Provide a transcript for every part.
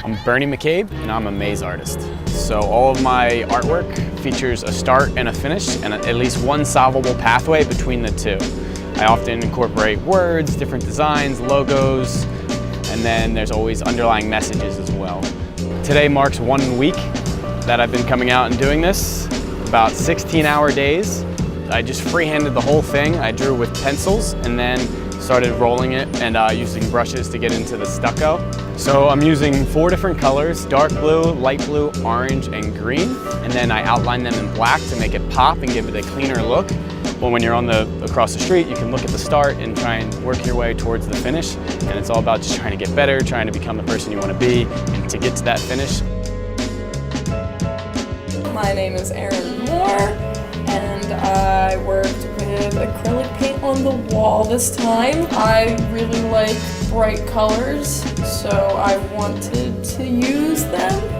I'm Bernie McCabe and I'm a maze artist. So all of my artwork features a start and a finish and at least one solvable pathway between the two. I often incorporate words, different designs, logos, and then there's always underlying messages as well. Today marks 1 week that I've been coming out and doing this, about 16-hour days. I just freehanded the whole thing. I drew with pencils and then started rolling it and using brushes to get into the stucco. So I'm using 4 different colors: dark blue, light blue, orange, and green. And then I outline them in black to make it pop and give it a cleaner look. Well, when you're across the street, you can look at the start and try and work your way towards the finish. And it's all about just trying to get better, trying to become the person you want to be, and to get to that finish. My name is Erin Moore, and I worked with acrylic paint on the wall this time. I really like bright colors, so I wanted to use them.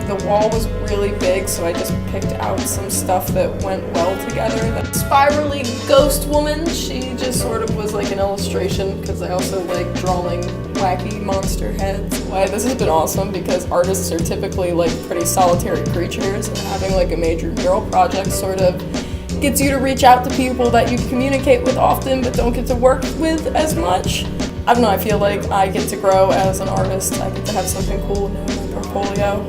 The wall was really big, so I just picked out some stuff that went well together. The spirally ghost woman, she just sort of was like an illustration because I also like drawing wacky monster heads. Why this has been awesome because artists are typically like pretty solitary creatures, and having like a major mural project sort of gets you to reach out to people that you communicate with often but don't get to work with as much. I don't know, I feel like I get to grow as an artist. I get to have something cool new in my portfolio.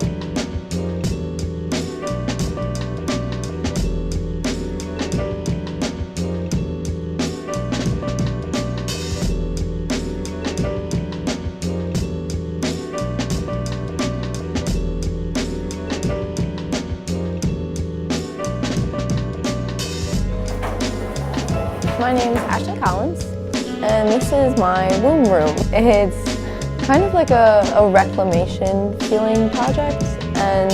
My name is Ashley Collins, and this is my womb room. It's kind of like a reclamation feeling project, and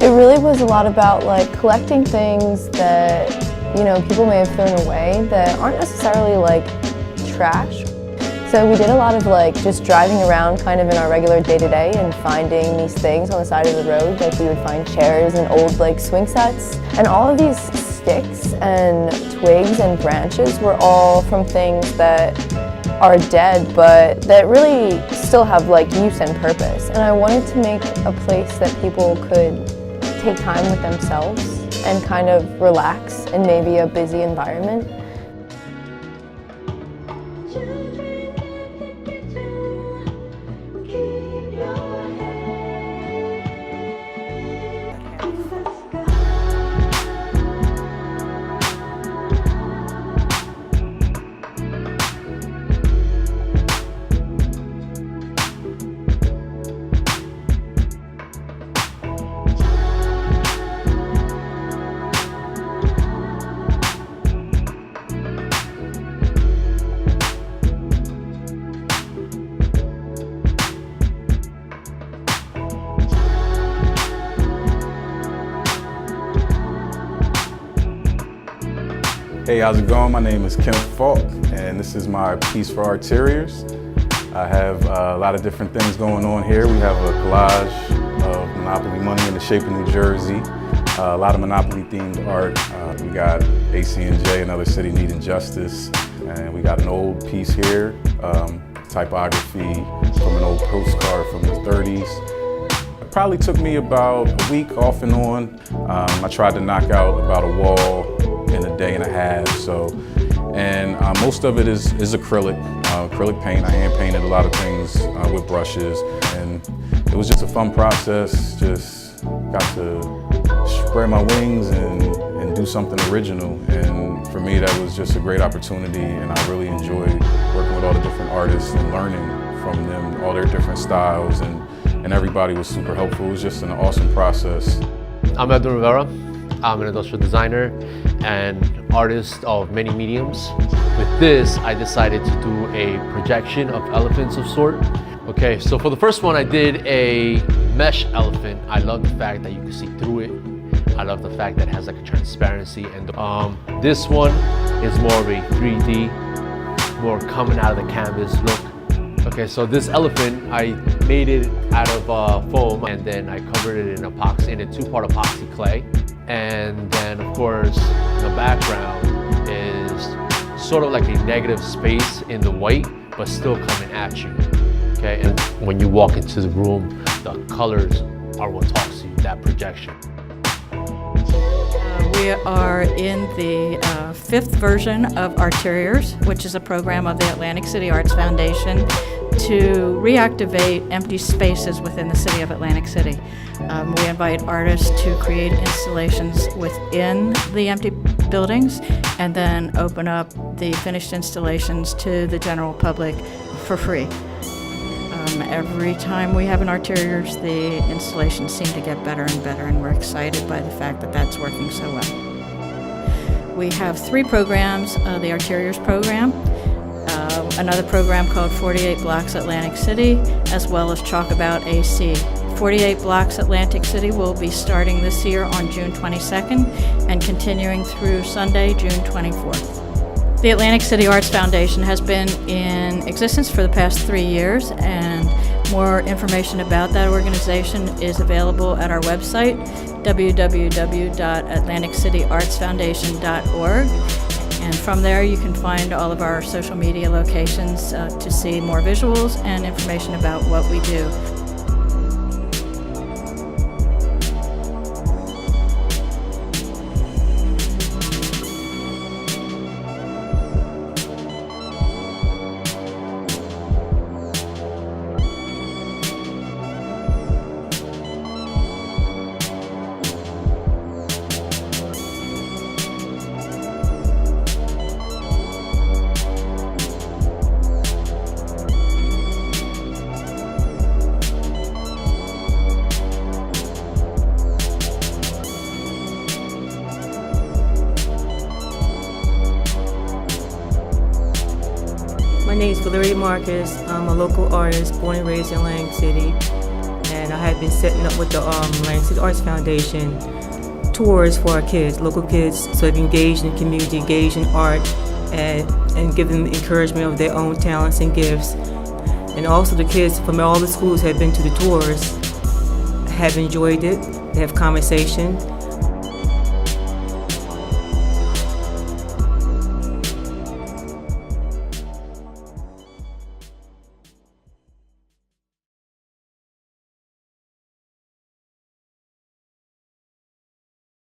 it really was a lot about like collecting things that, you know, people may have thrown away that aren't necessarily like trash. So we did a lot of like just driving around kind of in our regular day-to-day and finding these things on the side of the road. Like we would find chairs and old like swing sets, and all of these sticks and twigs and branches were all from things that are dead but that really still have like use and purpose. And I wanted to make a place that people could take time with themselves and kind of relax in maybe a busy environment. Hey, how's it going? My name is Kenneth Falk, and this is my piece for ARTeriors. I have a lot of different things going on here. We have a collage of Monopoly money in the shape of New Jersey, a lot of Monopoly themed art. We got AC&J, Another City Needing Justice, and we got an old piece here, typography from an old postcard from the 30s. It probably took me about a week off and on. I tried to knock out about a wall in a day and a half, and most of it is acrylic paint. I hand painted a lot of things with brushes, and it was just a fun process. Just got to spread my wings and do something original, and for me that was just a great opportunity, and I really enjoyed working with all the different artists and learning from them, all their different styles, and everybody was super helpful. It was just an awesome process. I'm Edwin Rivera. I'm an industrial designer and artist of many mediums. With this, I decided to do a projection of elephants of sort. Okay, so for the first one, I did a mesh elephant. I love the fact that you can see through it. I love the fact that it has like a transparency. And this one is more of a 3D, more coming out of the canvas look. Okay, so this elephant, I made it out of foam, and then I covered it in epoxy, in a 2-part epoxy clay. And then of course, the background is sort of like a negative space in the white, but still coming at you. Okay, and when you walk into the room, the colors are what talks to you, that projection. We are in the fifth version of ARTeriors, which is a program of the Atlantic City Arts Foundation to reactivate empty spaces within the city of Atlantic City. We invite artists to create installations within the empty buildings and then open up the finished installations to the general public for free. Every time we have an ARTeriors, the installations seem to get better and better, and we're excited by the fact that that's working so well. We have three programs, the ARTeriors program, another program called 48 Blocks Atlantic City, as well as Chalk About AC. 48 Blocks Atlantic City will be starting this year on June 22nd and continuing through Sunday, June 24th. The Atlantic City Arts Foundation has been in existence for the past 3 years, and more information about that organization is available at our website, www.atlanticcityartsfoundation.org. And from there you can find all of our social media locations to see more visuals and information about what we do. My name is Valeria Marcus. I'm a local artist born and raised in Atlantic City, and I have been setting up with the Atlantic City Arts Foundation tours for our kids, local kids, so they can engage in the community, engage in art, and give them encouragement of their own talents and gifts. And also the kids from all the schools have been to the tours, have enjoyed it, they have conversation,